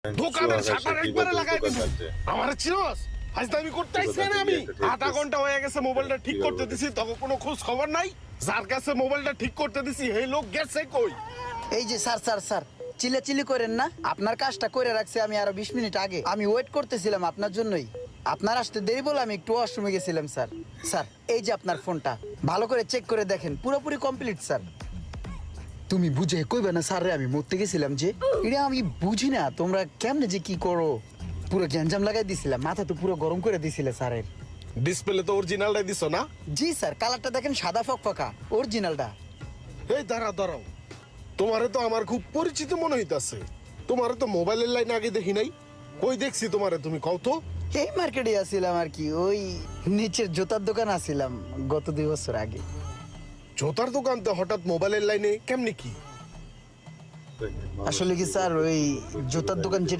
দোকানের শাটার একবারে লাগাই দিবি। আমার চিনস ফাজলামি করতে আইছি না আমি। আধা ঘন্টা হয়ে গেছে মোবাইলটা ঠিক করতে দিছি, তখন কোনো খোঁজ খবর নাই। যার কাছে মোবাইলটা ঠিক করতে দিছি এই লোক গেছে কই? এই যে স্যার স্যার স্যার, চিল্লাচিল্লি করেন না। আপনার কাজটা করে রাখছি আমি আরো 20 মিনিট আগে। আমি ওয়েট করতেছিলাম আপনার জন্যই। আপনার আসতে দেরি বলে আমি একটু ওয়াশরুমে গেছিলাম স্যার। স্যার এই যে আপনার ফোনটা, ভালো করে চেক করে দেখেন, পুরোপুরি কমপ্লিট স্যার। তুমি বুঝে কইবে না স্যার রে আমি মরতে গেছিলাম যে? এটা আমি বুঝি না তোমরা কেমনে যে কি করো। পুরো গ্যাঞ্জাম লাগাই দিছিলাম, মাথা তো পুরো গরম করে দিছিলে স্যারের। ডিসপ্লে তো অরিজিনালটাই দিছো না? জি স্যার, কালারটা দেখেন সাদা ফকফকা, অরিজিনালটা। এই দাঁড়াও, তোমারে তো আমার খুব পরিচিত মনে হইতাছে। তোমারে তো মোবাইলের লাইন আগে দেখি নাই। কই দেখছি তোমারে, তুমি কও তো? এই মার্কেটে আসছিলাম আর কি, ওই নিচের জুতার দোকান আসছিলাম গত 2 বছর আগে। জোতার দোকানতে হঠাৎ মোবাইলের লাইনে কেমনি কি? আসলে কি স্যার, ওই জুতার দোকান